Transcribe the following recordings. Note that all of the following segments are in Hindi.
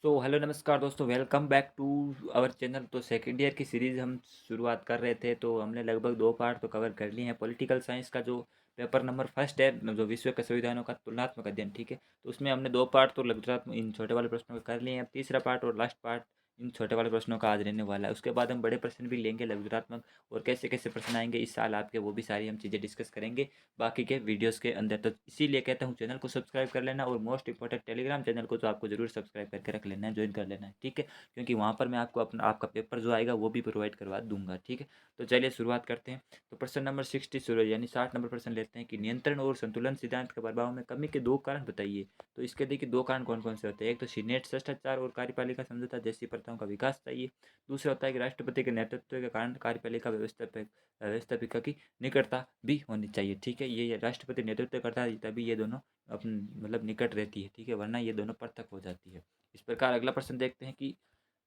हेलो नमस्कार दोस्तों, welcome back to our channel. तो सेकेंड ईयर की सीरीज़ हम शुरुआत कर रहे थे, तो हमने लगभग 2 पार्ट तो कवर कर लिए हैं। पॉलिटिकल साइंस का जो पेपर नंबर फर्स्ट है, जो विश्व के संविधानों का तुलनात्मक अध्ययन, ठीक है, तो उसमें हमने 2 पार्ट तो लगभग इन छोटे वाले प्रश्नों का कर लिए हैं। अब तीसरा पार्ट और लास्ट पार्ट इन छोटे वाले प्रश्नों का आज रहने वाला है। उसके बाद हम बड़े प्रश्न भी लेंगे लघुरात्मक, और कैसे कैसे प्रश्न आएंगे इस साल आपके, वो भी सारी हम चीज़ें डिस्कस करेंगे बाकी के वीडियोस के अंदर। तो इसीलिए कहता हूँ चैनल को सब्सक्राइब कर लेना, और मोस्ट इंपॉर्टेंट टेलीग्राम चैनल को तो आपको जरूर सब्सक्राइब करके रख लेना है, ज्वाइन कर लेना है, ठीक है, क्योंकि वहाँ पर मैं आपको अपना आपका पेपर जो आएगा वो भी प्रोवाइड करवा दूंगा, ठीक है। तो चलिए शुरुआत करते हैं। तो प्रश्न नंबर 60 शुरू यानी 60 नंबर प्रश्न लेते हैं कि नियंत्रण और संतुलन सिद्धांत के प्रभाव में कमी के 2 कारण बताइए। तो इसके देखिए 2 कारण कौन कौन से होते हैं। एक तो सीनेट शिष्टाचार और कार्यपालिका समझौता जैसी प्रथाओं का विकास चाहिए। दूसरा होता है कि राष्ट्रपति के नेतृत्व के कारण कार्यपालिका व्यवस्थापिका की निकटता भी होनी चाहिए, ठीक है। ये राष्ट्रपति नेतृत्व करता है तभी ये दोनों अपन मतलब निकट रहती है, ठीक है, वरना ये दोनों पृथक हो जाती है। इस प्रकार अगला प्रश्न देखते हैं कि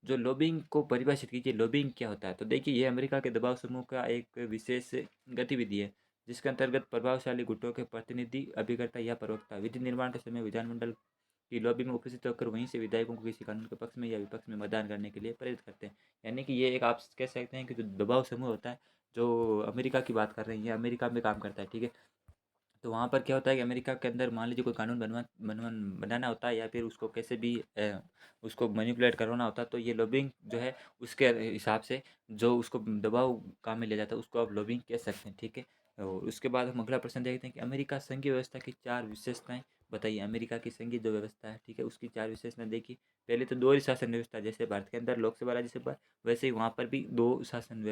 जो लॉबिंग को परिभाषित कीजिए। लॉबिंग क्या होता है। तो देखिए ये अमेरिका के दबाव समूह का एक विशेष गतिविधि है, जिसके अंतर्गत प्रभावशाली गुटों के प्रतिनिधि, अभिकर्ता या प्रवक्ता विधि निर्माण के समय विधानमंडल की लॉबी में उपस्थित होकर वहीं से विधायकों को किसी कानून के पक्ष में या विपक्ष में मतदान करने के लिए प्रेरित करते हैं। यानी कि ये एक आप कह सकते हैं कि जो दबाव समूह होता है, जो अमेरिका की बात कर रहे हैं, ये अमेरिका में काम करता है, ठीक है। तो वहाँ पर क्या होता है कि अमेरिका के अंदर मान लीजिए कोई कानून बनाना होता है, या फिर उसको कैसे भी उसको मैनिपुलेट करवाना होता है, तो ये लॉबिंग जो है उसके हिसाब से जो उसको दबाव काम में ले जाता है उसको आप लॉबिंग कह सकते हैं, ठीक है। और उसके बाद हम अगला प्रश्न देखते हैं कि अमेरिका संघीय व्यवस्था की 4 विशेषताएं बताइए। अमेरिका की संघीय जो व्यवस्था है, ठीक है, उसकी 4 विशेषताएं देखिए। पहले तो 2 ही शासन व्यवस्था, जैसे भारत के अंदर लोकसभा राज्यसभा, वैसे ही वहाँ पर भी 2 ही शासन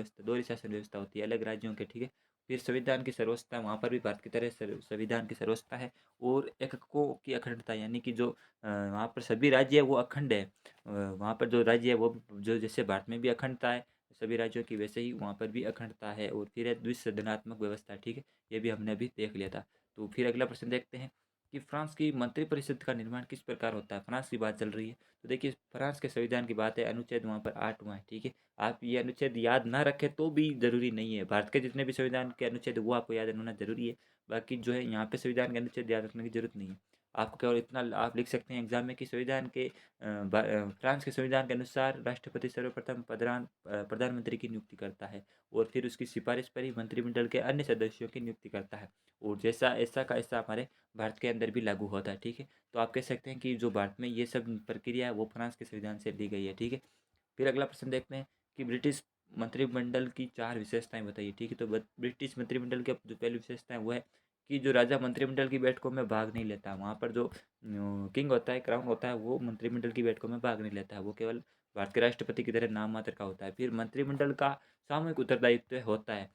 व्यवस्था होती है अलग राज्यों के, ठीक है। फिर संविधान की सर्वोच्चता, वहाँ पर भी भारत की तरह संविधान की सर्वोच्चता है। और एककों की अखंडता, यानी कि जो वहाँ पर सभी राज्य है वो अखंड है। वहाँ पर जो राज्य है वो जो जैसे भारत में भी अखंडता है सभी राज्यों की, वैसे ही वहाँ पर भी अखंडता है। और फिर है द्विसदनात्मक व्यवस्था, ठीक है, ये भी हमने अभी देख लिया था। तो फिर अगला प्रश्न देखते हैं कि फ्रांस की मंत्रिपरिषद का निर्माण किस प्रकार होता है। फ्रांस की बात चल रही है, तो देखिए फ्रांस के संविधान की बात है, अनुच्छेद वहाँ पर 8वां है, ठीक है। आप ये अनुच्छेद याद ना रखें तो भी ज़रूरी नहीं है। भारत के जितने भी संविधान के अनुच्छेद वो आपको याद होना ज़रूरी है। बाकी जो है यहाँ पे संविधान के अनुच्छेद याद रखने की जरूरत नहीं है। आपको केवल इतना आप लिख सकते हैं एग्जाम में कि संविधान के फ्रांस के संविधान के अनुसार राष्ट्रपति सर्वप्रथम प्रधानमंत्री की नियुक्ति करता है, और फिर उसकी सिफारिश पर ही मंत्रिमंडल के अन्य सदस्यों की नियुक्ति करता है। और जैसा ऐसा का ऐसा हमारे भारत के अंदर भी लागू होता है, ठीक है। तो आप कह सकते हैं कि जो भारत में ये सब प्रक्रिया है वो फ्रांस के संविधान से ली गई है, ठीक है। फिर अगला प्रश्न देखते हैं कि ब्रिटिश मंत्रिमंडल की 4 विशेषताएं बताइए, ठीक है। तो ब्रिटिश मंत्रिमंडल की जो पहली विशेषता है वो है कि जो राजा मंत्रिमंडल की बैठकों में भाग नहीं लेता। वहाँ पर जो किंग होता है, क्राउन होता है, वो मंत्रिमंडल की बैठकों में भाग नहीं लेता है, वो केवल भारत के राष्ट्रपति की तरह नाम मात्र का होता है। फिर मंत्रिमंडल का सामूहिक उत्तरदायित्व होता है,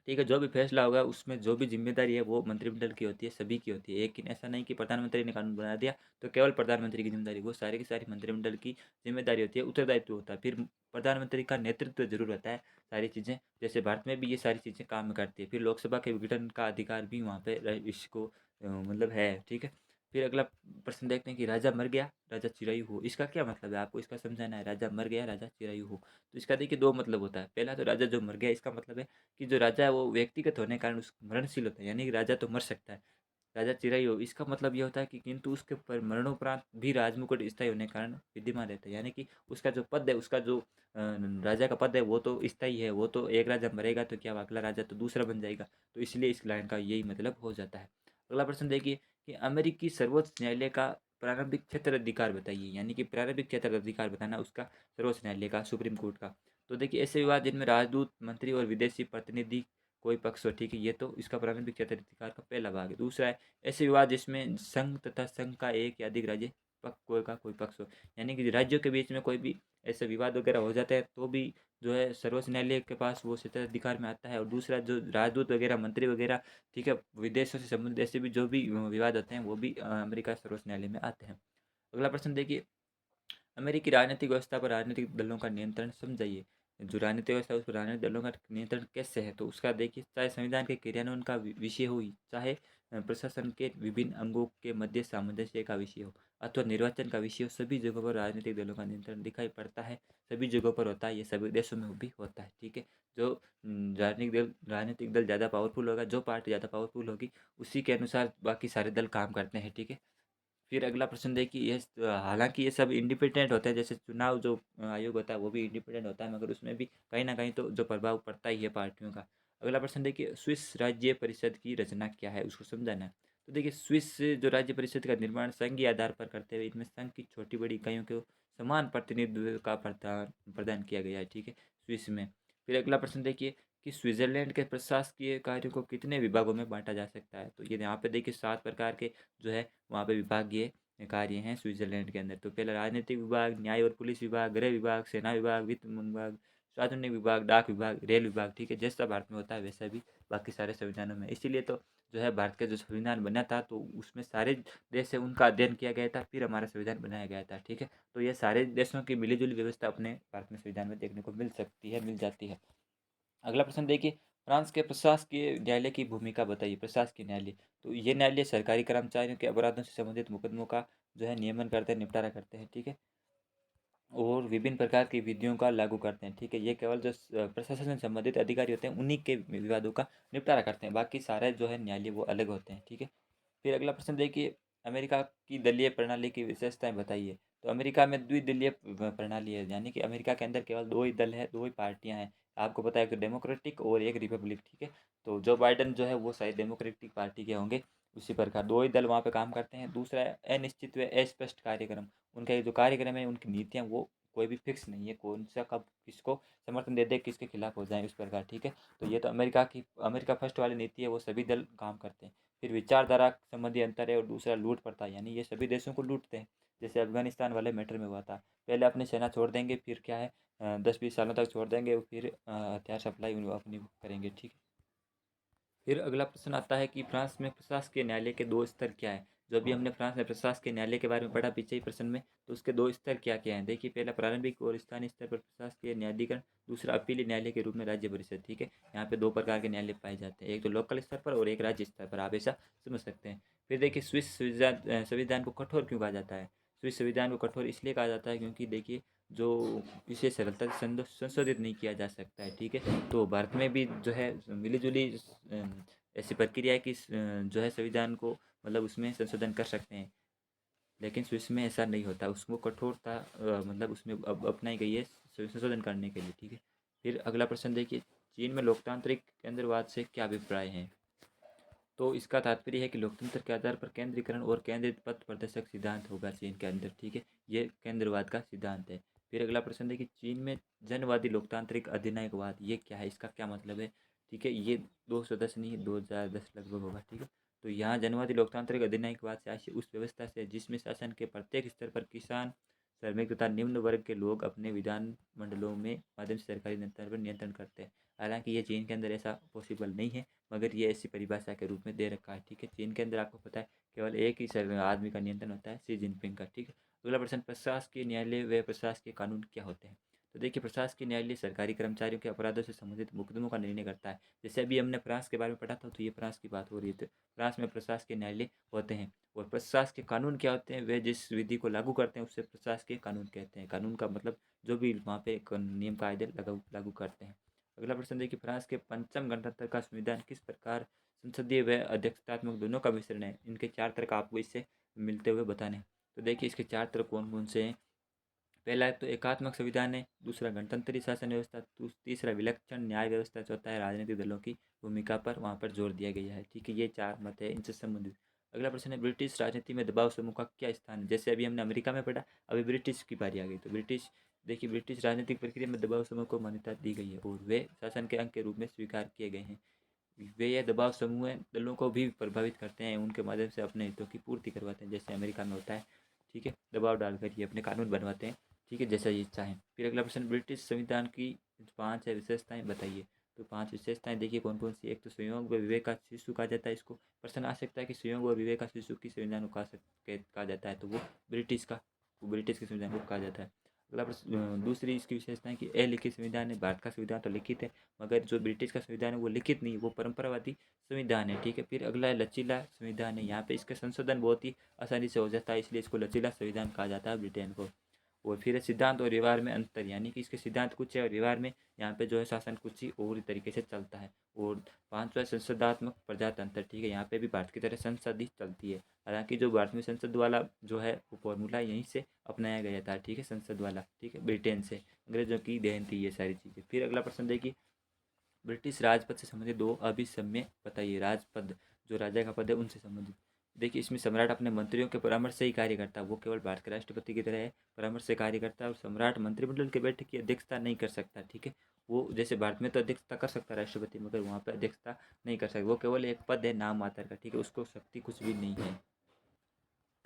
ठीक है। जो भी फैसला होगा उसमें जो भी जिम्मेदारी है वो मंत्रिमंडल की होती है, सभी की होती है। लेकिन ऐसा नहीं कि प्रधानमंत्री ने कानून बना दिया तो केवल प्रधानमंत्री की जिम्मेदारी, वो सारी की सारी मंत्रिमंडल की जिम्मेदारी होती है, उत्तरदायित्व होता है। फिर प्रधानमंत्री का नेतृत्व जरूर होता है। सारी चीज़ें जैसे भारत में भी ये सारी चीज़ें काम में करती है। फिर लोकसभा के विघटन का अधिकार भी वहाँ पे इसको मतलब है, ठीक है। फिर अगला प्रश्न देखते हैं कि राजा मर गया राजा चिरायु हो, इसका क्या मतलब है, आपको इसका समझाना है। राजा मर गया राजा चिरायु हो, तो इसका देखिए 2 मतलब होता है। पहला तो राजा जो मर गया, इसका मतलब है कि जो राजा है वो व्यक्तिगत होने के कारण उस मरणशील होता है, यानी कि राजा तो मर सकता है। राजा चिरायु, इसका मतलब ये होता है कि किंतु उसके पर मरणोपरांत भी राजमुकुट स्थायी होने के कारण विद्यमान रहता है, यानी कि उसका जो पद है, उसका जो राजा का पद है वो तो स्थायी है। वो तो एक राजा मरेगा तो क्या अगला राजा तो दूसरा बन जाएगा, तो इसलिए इस लाइन का यही मतलब हो जाता है। अगला प्रश्न देखिए कि अमेरिकी सर्वोच्च न्यायालय का प्रारंभिक क्षेत्र अधिकार बताइए, यानी कि प्रारंभिक क्षेत्र अधिकार बताना उसका सर्वोच्च न्यायालय का, सुप्रीम कोर्ट का। तो देखिए ऐसे विवाद जिनमें राजदूत, मंत्री और विदेशी प्रतिनिधि कोई पक्ष हो, ठीक है, ये तो इसका प्रारंभिक क्षेत्राधिकार का पहला भाग है। दूसरा है ऐसे विवाद जिसमें संघ तथा संघ का एक या अधिक राज्य कोई का कोई पक्ष हो, यानी कि राज्यों के बीच में कोई भी ऐसे विवाद वगैरह हो जाता है तो भी जो है सर्वोच्च न्यायालय के पास वो क्षेत्राधिकार में आता है। और दूसरा जो राजदूत वगैरह, मंत्री वगैरह, ठीक है, विदेशों से संबंधित ऐसे भी जो भी विवाद होते हैं वो भी अमेरिका सर्वोच्च न्यायालय में आते हैं। अगला प्रश्न देखिए, अमेरिकी राजनीतिक व्यवस्था पर राजनीतिक दलों का नियंत्रण समझाइए। जो राजनीतिक व्यवस्था है उस पर राजनीतिक दलों का नियंत्रण कैसे है, तो उसका देखिए चाहे संविधान के क्रियान्वयन का विषय हो, चाहे प्रशासन के विभिन्न अंगों के मध्य सामंजस्य का विषय हो, अथवा निर्वाचन का विषय हो, सभी जगहों पर राजनीतिक दलों का नियंत्रण दिखाई पड़ता है। सभी जगहों पर होता है, ये सभी देशों में भी होता है, ठीक है। जो राजनीतिक दल ज़्यादा पावरफुल होगा, जो पार्टी ज़्यादा पावरफुल होगी उसी के अनुसार बाकी सारे दल काम करते हैं, ठीक है। फिर अगला प्रश्न देखिए, ये हालांकि ये सब इंडिपेंडेंट होते हैं, जैसे चुनाव जो आयोग होता है वो भी इंडिपेंडेंट होता है, मगर उसमें भी कहीं ना कहीं तो जो प्रभाव पड़ता ही है पार्टियों का। अगला प्रश्न देखिए, स्विस राज्य परिषद की रचना क्या है, उसको समझाना है। तो देखिए, स्विस जो राज्य परिषद का निर्माण संघीय आधार पर करते हुए इनमें संघ की छोटी बड़ी इकाइयों को समान प्रतिनिधित्व का प्रदान प्रदान किया गया है, ठीक है, स्विस में। फिर अगला प्रश्न देखिए कि स्विट्जरलैंड के प्रशासकीय कार्यों को कितने विभागों में बांटा जा सकता है। तो ये यहाँ पे देखिए 7 प्रकार के जो है वहाँ पे विभागीय कार्य हैं स्विट्जरलैंड के अंदर। तो पहला राजनीतिक विभाग, न्याय और पुलिस विभाग, गृह विभाग, सेना विभाग, वित्त विभाग, सार्वजनिक विभाग, डाक विभाग, रेल विभाग, ठीक है, जैसा भारत में होता है वैसा भी बाकी सारे संविधानों में। इसीलिए तो जो है भारत का जो संविधान बना था तो उसमें सारे देश से उनका अध्ययन किया गया था, फिर हमारा संविधान बनाया गया था, ठीक है। तो ये सारे देशों की मिलीजुली व्यवस्था अपने भारत में संविधान में देखने को मिल सकती है, मिल जाती है। अगला प्रश्न देखिए, फ्रांस के प्रशासकीय न्यायालय की भूमिका बताइए। प्रशासकीय न्यायालय, तो ये न्यायालय सरकारी कर्मचारियों के अपराधों से संबंधित मुकदमों का जो है नियमन करते हैं, निपटारा करते हैं, ठीक है, और विभिन्न प्रकार की विधियों का लागू करते हैं, ठीक है। ये केवल जो प्रशासन से संबंधित अधिकारी होते हैं उन्हीं के विवादों का निपटारा करते हैं, बाकी सारे जो है न्यायालय वो अलग होते हैं, ठीक है। फिर अगला प्रश्न देखिए, अमेरिका की दलीय प्रणाली की विशेषताएं बताइए। तो अमेरिका में द्विदलीय प्रणाली है, यानी कि अमेरिका के अंदर केवल दो ही दल है, दो ही पार्टियां हैं। आपको पता है कि डेमोक्रेटिक और एक रिपब्लिक, ठीक है। तो जो बाइडन जो है वो शायद डेमोक्रेटिक पार्टी के होंगे। उसी प्रकार दो ही दल वहाँ पे काम करते हैं। दूसरा है अनिश्चित व अस्पष्ट कार्यक्रम। उनका ये जो कार्यक्रम है, उनकी नीतियाँ वो कोई भी फिक्स नहीं है, कौन सा कब किसको समर्थन दे दे, किसके खिलाफ हो जाए, उस प्रकार, ठीक है। तो ये तो अमेरिका फर्स्ट वाली नीति है, वो सभी दल काम करते हैं। फिर विचारधारा संबंधी अंतर है, और दूसरा लूट प्रथा, यानी ये सभी देशों को लूटते हैं। जैसे अफगानिस्तान वाले मैटर में हुआ था, पहले अपनी सेना छोड़ देंगे, फिर क्या है 10-20 सालों तक छोड़ देंगे, फिर हथियार सप्लाई अपनी करेंगे, ठीक है। फिर अगला प्रश्न आता है कि फ्रांस में प्रशासकीय न्यायालय के दो स्तर क्या है। जो अभी हमने फ्रांस में प्रशासकीय न्यायालय के बारे में पढ़ा पीछे ही प्रश्न में, तो उसके दो स्तर क्या क्या हैं देखिए। पहला प्रारंभिक और स्थानीय स्तर पर प्रशासकीय न्यायाधिकरण, दूसरा अपीलीय न्यायालय के रूप में राज्य परिषद, ठीक है। यहाँ पे दो प्रकार के न्यायालय पाए जाते हैं, एक तो लोकल स्तर पर और एक राज्य स्तर पर, आप ऐसा समझ सकते हैं। फिर देखिए, स्विस संविधान को कठोर क्यों कहा जाता है। स्विस संविधान को कठोर इसलिए कहा जाता है क्योंकि देखिए जो इसे सरलता से संशोधित नहीं किया जा सकता है, ठीक है। तो भारत में भी जो है मिलीजुली ऐसी प्रक्रिया है कि जो है संविधान को मतलब उसमें संशोधन कर सकते हैं, लेकिन स्विस में ऐसा नहीं होता, उसको कठोरता मतलब उसमें अब अपनाई गई है संशोधन करने के लिए, ठीक है। फिर अगला प्रश्न देखिए, चीन में लोकतांत्रिक केंद्रवाद से क्या अभिप्राय है। तो इसका तात्पर्य है कि लोकतंत्र के आधार पर केंद्रीकरण और केंद्रित पथ प्रदर्शक सिद्धांत होगा चीन के अंदर, ठीक है। ये केंद्रवाद का सिद्धांत है। फिर अगला प्रश्न देखिए, चीन में जनवादी लोकतांत्रिक अधिनायकवाद ये क्या है, इसका क्या मतलब है, ठीक है। ये 210 नहीं 2010 लगभग होगा, ठीक है। तो यहाँ जनवादी लोकतांत्रिक अधिनायकवाद से आशय उस व्यवस्था से जिसमें शासन के प्रत्येक स्तर पर किसान, श्रमिक तथा निम्न वर्ग के लोग अपने विधान मंडलों में माध्यम से सरकारी नियंत्रण पर नियंत्रण करते हैं। हालांकि ये चीन के अंदर ऐसा पॉसिबल नहीं है, मगर ये ऐसी परिभाषा के रूप में दे रखा है, ठीक है। चीन के अंदर आपको पता है केवल एक ही आदमी का नियंत्रण होता है, शी जिनपिंग का, ठीक है। अगला प्रश्न, प्रशासकीय न्यायालय व प्रशासकीय कानून क्या होते हैं। तो देखिए, प्रशासकीय न्यायालय सरकारी कर्मचारियों के अपराधों से संबंधित मुकदमों का निर्णय करता है। जैसे अभी हमने फ्रांस के बारे में पढ़ा था, तो ये फ्रांस की बात हो रही है, तो फ्रांस में प्रशासकीय न्यायालय होते हैं। और प्रशासकीय कानून क्या होते हैं, वे जिस विधि को लागू करते हैं उसे प्रशासकीय कानून कहते हैं। कानून का मतलब जो भी वहाँ पे नियम कायदे लागू लागू करते हैं। अगला प्रश्न देखिए, फ्रांस के पंचम गणतंत्र का संविधान किस प्रकार संसदीय व अध्यक्षतात्मक दोनों का मिश्रण है। इनके चार तर्क आपको इससे मिलते हुए बताने हैं। तो देखिए, इसके चार तर्क कौन कौन से हैं। पहला तो एकात्मक संविधान है, दूसरा गणतंत्री शासन व्यवस्था, तीसरा विलक्षण न्याय व्यवस्था, चौथा है राजनीतिक दलों की भूमिका पर वहाँ पर जोर दिया गया है, ठीक है। ये चार मत है इनसे संबंधित। अगला प्रश्न है, ब्रिटिश राजनीति में दबाव समूह का क्या स्थान है। जैसे अभी हमने अमेरिका में पढ़ा, अभी ब्रिटिश की बारी आ गई। तो ब्रिटिश देखिए, ब्रिटिश राजनीतिक प्रक्रिया में दबाव समूह को मान्यता दी गई है और वे शासन के अंग के रूप में स्वीकार किए गए हैं। वे यह दबाव समूह दलों को भी प्रभावित करते हैं, उनके माध्यम से अपने हितों की पूर्ति करवाते हैं, जैसे अमेरिका में होता है, ठीक है। दबाव डालकर ये अपने कानून बनवाते हैं, ठीक है, जैसा ये चाहें। फिर अगला प्रश्न, ब्रिटिश संविधान की 5 है विशेषताएं बताइए। तो 5 विशेषताएं देखिए कौन कौन सी। एक तो संयोग व विवेक का शिशु कहा जाता है इसको। प्रश्न आ सकता है कि संयोग व विवेक का शिशु किस संविधान को कहा जाता है, तो वो ब्रिटिश के संविधान को कहा जाता है। अगला प्रश्न, दूसरी इसकी विशेषता है कि अलिखित संविधान है। भारत का संविधान तो लिखित है, मगर जो ब्रिटिश का संविधान है वो लिखित नहीं, वो परंपरावादी संविधान है, ठीक है। फिर अगला है लचीला संविधान है। यहाँ पे इसका संशोधन बहुत ही आसानी से हो जाता है, इसलिए इसको लचीला संविधान कहा जाता है ब्रिटेन को। और फिर है सिद्धांत और व्यवहार में अंतर, यानी कि इसके सिद्धांत कुछ है और व्यवहार में यहाँ पे जो है शासन कुछ ही और तरीके से चलता है। और पांचवा संसदात्मक प्रजातंत्र, ठीक है, यहाँ पे भी भारत की तरह संसद ही चलती है। हालांकि जो भारत में संसद वाला जो है वो फॉर्मूला यहीं से अपनाया गया था, ठीक है, संसद वाला, ठीक है, ब्रिटेन से, अंग्रेजों की देन थी ये सारी चीज़ें। फिर अगला प्रश्न देखिए, ब्रिटिश राजपद से संबंधित दो अभिसमय बताइए। राजपद जो राजा का पद है उनसे संबंधित। देखिए इसमें सम्राट अपने मंत्रियों के परामर्श से ही कार्य करता है, वो केवल भारत के राष्ट्रपति की तरह है, परामर्श से कार्य करता है। और सम्राट मंत्रिमंडल के बैठक की अध्यक्षता नहीं कर सकता, ठीक है, वो जैसे भारत में तो अध्यक्षता कर सकता है राष्ट्रपति, मगर वहाँ पर अध्यक्षता नहीं कर सकता, वो केवल एक पद है नाम मात्र का, ठीक है, उसको शक्ति कुछ भी नहीं है।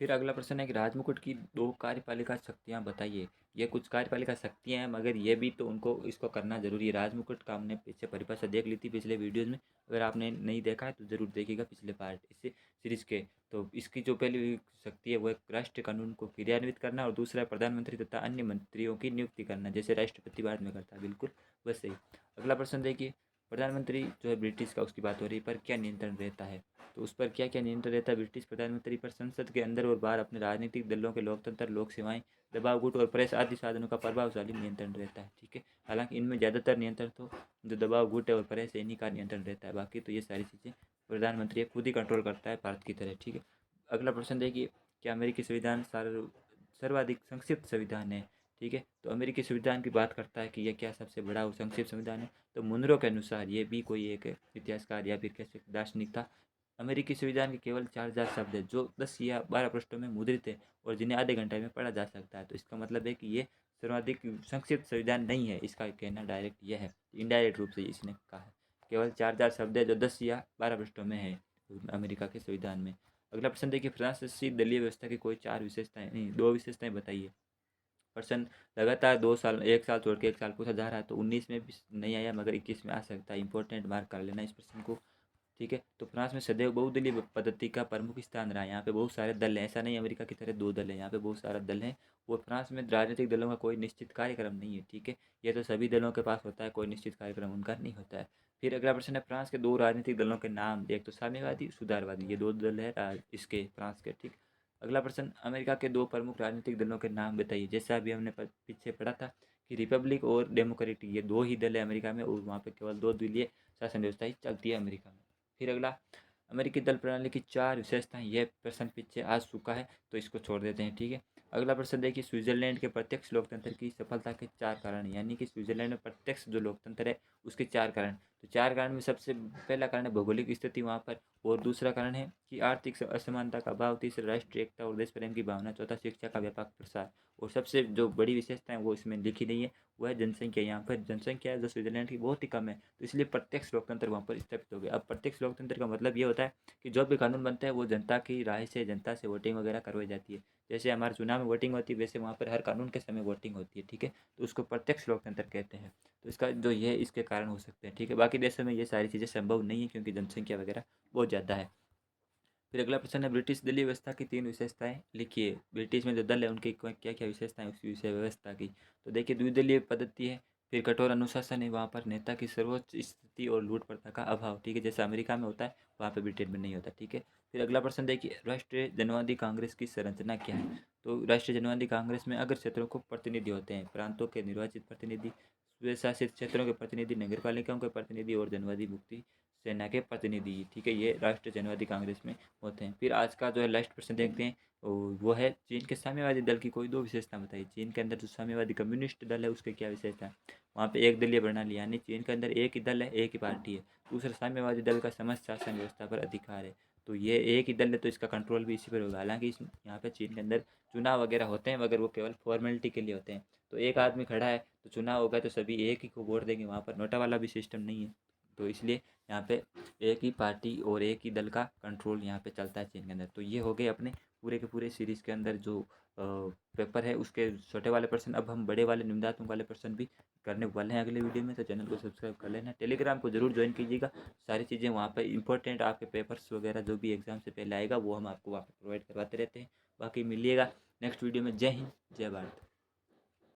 फिर अगला प्रश्न है कि राजमुकुट की दो कार्यपालिका शक्तियाँ बताइए। ये कुछ कार्यपालिका शक्तियाँ हैं, मगर ये भी तो उनको इसको करना जरूरी है। राजमुकुट का हमने पीछे परिभाषा देख ली थी पिछले वीडियोज़ में, अगर आपने नहीं देखा है तो ज़रूर देखिएगा पिछले पार्ट इससे सीरीज़ के। तो इसकी जो पहली शक्ति है वो एक राष्ट्रीय कानून को क्रियान्वित करना, और दूसरा है प्रधानमंत्री तथा अन्य मंत्रियों की नियुक्ति करना, जैसे राष्ट्रपति भारत में करता है, बिल्कुल वैसे ही। अगला प्रश्न देखिए, प्रधानमंत्री जो है ब्रिटिश का, उसकी बात हो रही है, पर क्या नियंत्रण रहता है। तो उस पर क्या क्या नियंत्रण रहता है ब्रिटिश प्रधानमंत्री पर। संसद के अंदर और बाहर अपने राजनीतिक दलों के लोकतंत्र, लोक सेवाएं, दबाव गुट और प्रेस आदि साधनों का प्रभावशाली नियंत्रण रहता है, ठीक है। हालांकि इनमें ज़्यादातर नियंत्रण तो जो दबाव गुट है और प्रेस है इन्हीं का नियंत्रण रहता है, बाकी तो ये सारी चीज़ें प्रधानमंत्री खुद ही कंट्रोल करता है भारत की तरह, ठीक है। अगला प्रश्न देखिए, क्या अमेरिकी संविधान सर्वाधिक संक्षिप्त संविधान है, ठीक है। तो अमेरिकी संविधान की बात करता है कि यह क्या सबसे बड़ा और संक्षिप्त संविधान है। तो मुनरो के अनुसार ये भी कोई एक इतिहासकार या फिर कैसे दार्शनिक था। अमेरिकी संविधान के केवल 4000 शब्द है, जो 10 या 12 पृष्ठों में मुद्रित है और जिन्हें आधे घंटे में पढ़ा जा सकता है। तो इसका मतलब है कि ये सर्वाधिक संक्षिप्त संविधान नहीं है, इसका कहना डायरेक्ट यह है, इनडायरेक्ट रूप से इसने कहा है। केवल 4000 शब्द है जो 10 या 12 पृष्ठों में है अमेरिका के संविधान में। अगला प्रश्न देखिए, फ्रांसीसी दलीय व्यवस्था की कोई चार विशेषताएं, नहीं, दो विशेषताएं बताइए। प्रश्न लगातार 2 साल, 1 साल छोड़ के 1 साल पूछा जा रहा है, तो 19 में भी नहीं आया, मगर 21 में आ सकता है। इंपॉर्टेंट मार्क कर लेना इस प्रश्न को, ठीक है। तो फ्रांस में सदैव बहुदलीय पद्धति का प्रमुख स्थान रहा है। यहाँ पे बहुत सारे दल हैं, ऐसा नहीं अमेरिका की तरह 2 दल हैं, यहाँ पे बहुत सारा दल है। और फ्रांस में राजनीतिक दलों का कोई निश्चित कार्यक्रम नहीं है, ठीक है। ये तो सभी दलों के पास होता है, कोई निश्चित कार्यक्रम उनका नहीं होता है। फिर अगला प्रश्न है, फ्रांस के दो राजनीतिक दलों के नाम। एक तो साम्यवादी, सुधारवादी, ये 2 दल है इसके फ्रांस के, ठीक। अगला प्रश्न, अमेरिका के 2 प्रमुख राजनीतिक दलों के नाम बताइए। जैसा अभी हमने पीछे पढ़ा था कि रिपब्लिक और डेमोक्रेटिक, ये 2 ही दल है अमेरिका में, और वहाँ पे केवल 2 दलीय शासन व्यवस्था ही चलती है अमेरिका में। फिर अगला, अमेरिकी दल प्रणाली की 4 विशेषताएं। यह प्रश्न पीछे आ चुका है तो इसको छोड़ देते हैं, ठीक है। अगला प्रश्न देखिए, स्विट्जरलैंड के प्रत्यक्ष लोकतंत्र की सफलता के 4 कारण, यानी कि स्विट्जरलैंड में प्रत्यक्ष जो लोकतंत्र है उसके 4 कारण। तो 4 कारण में सबसे पहला कारण है भौगोलिक स्थिति वहाँ पर, और दूसरा कारण है कि आर्थिक असमानता का अभाव, तीसरा राष्ट्रीय एकता और देश प्रेम की भावना, चौथा शिक्षा का व्यापक प्रसार, और सबसे जो बड़ी विशेषता है वो इसमें लिखी नहीं है, वह है जनसंख्या। यहाँ पर जनसंख्या जो स्विट्जरलैंड की बहुत ही कम है, तो इसलिए प्रत्यक्ष लोकतंत्र वहाँ पर स्थापित हो गया। अब प्रत्यक्ष लोकतंत्र का मतलब ये होता है कि जो भी कानून बनता है वो जनता की राय से, जनता से वोटिंग वगैरह करवाई जाती है। जैसे हमारे चुनाव में वोटिंग होती है, वैसे वहाँ पर हर कानून के समय वोटिंग होती है, ठीक है। तो उसको प्रत्यक्ष लोकतंत्र कहते हैं। तो इसका जो ये इसके कारण हो सकते हैं, ठीक है। बाकी देशों में ये सारी चीज़ें संभव नहीं है क्योंकि जनसंख्या वगैरह बहुत ज़्यादा है। फिर अगला प्रश्न है, ब्रिटिश दलीय व्यवस्था की 3 विशेषताएं लिखिए। ब्रिटिश में जो दल है उनकी क्या क्या विशेषताएं उसकी विषय व्यवस्था की। तो देखिए, द्विदलीय पद्धति है, फिर कठोर अनुशासन है, वहाँ पर नेता की सर्वोच्च स्थिति और लूट प्रथा का अभाव, ठीक है, जैसे अमेरिका में होता है वहाँ पर ब्रिटेन में नहीं होता, ठीक है। फिर अगला प्रश्न देखिए, राष्ट्रीय जनवादी कांग्रेस की संरचना क्या है। तो राष्ट्रीय जनवादी कांग्रेस में अगर क्षेत्रों को प्रतिनिधि होते हैं, प्रांतों के निर्वाचित प्रतिनिधि, स्वशासित क्षेत्रों के प्रतिनिधि, नगर पालिकाओं के प्रतिनिधि और जनवादी मुक्ति सेना के प्रतिनिधि, ठीक है, ये राष्ट्रीय जनवादी कांग्रेस में होते हैं। फिर आज का जो है लास्ट प्रश्न देखते हैं, वो है चीन के साम्यवादी दल की कोई 2 विशेषता बताइए। चीन के अंदर जो साम्यवादी कम्युनिस्ट दल है उसके क्या विशेषता है। वहाँ पे एक दलीय प्रणाली, यानी चीन के अंदर एक ही दल है, एक ही पार्टी है। दूसरा, साम्यवादी दल का समस्त शासन व्यवस्था पर अधिकार है। तो ये एक ही दल है तो इसका कंट्रोल भी इसी पर होगा। हालांकि इस यहाँ पे चीन के अंदर चुनाव वगैरह होते हैं, मगर वो केवल फॉर्मेलिटी के लिए होते हैं। तो एक आदमी खड़ा है तो चुनाव होगा तो सभी एक ही को वोट देंगे, वहाँ पर नोटा वाला भी सिस्टम नहीं है। तो इसलिए यहाँ पे एक ही पार्टी और एक ही दल का कंट्रोल यहाँ पे चलता है चीन के अंदर। तो ये हो गए अपने पूरे के पूरे सीरीज़ के अंदर जो पेपर है उसके छोटे वाले प्रश्न। अब हम बड़े वाले निबंधात्मक वाले प्रश्न भी करने वाले हैं अगले वीडियो में, तो चैनल को सब्सक्राइब कर लेना। टेलीग्राम को जरूर ज्वाइन कीजिएगा, सारी चीज़ें वहाँ पर इंपॉर्टेंट आपके पेपर्स वगैरह जो भी एग्जाम से पहले आएगा वो हम आपको वहाँ पर प्रोवाइड करवाते रहते हैं। बाकी मिलिएगा नेक्स्ट वीडियो में। जय हिंद, जय भारत।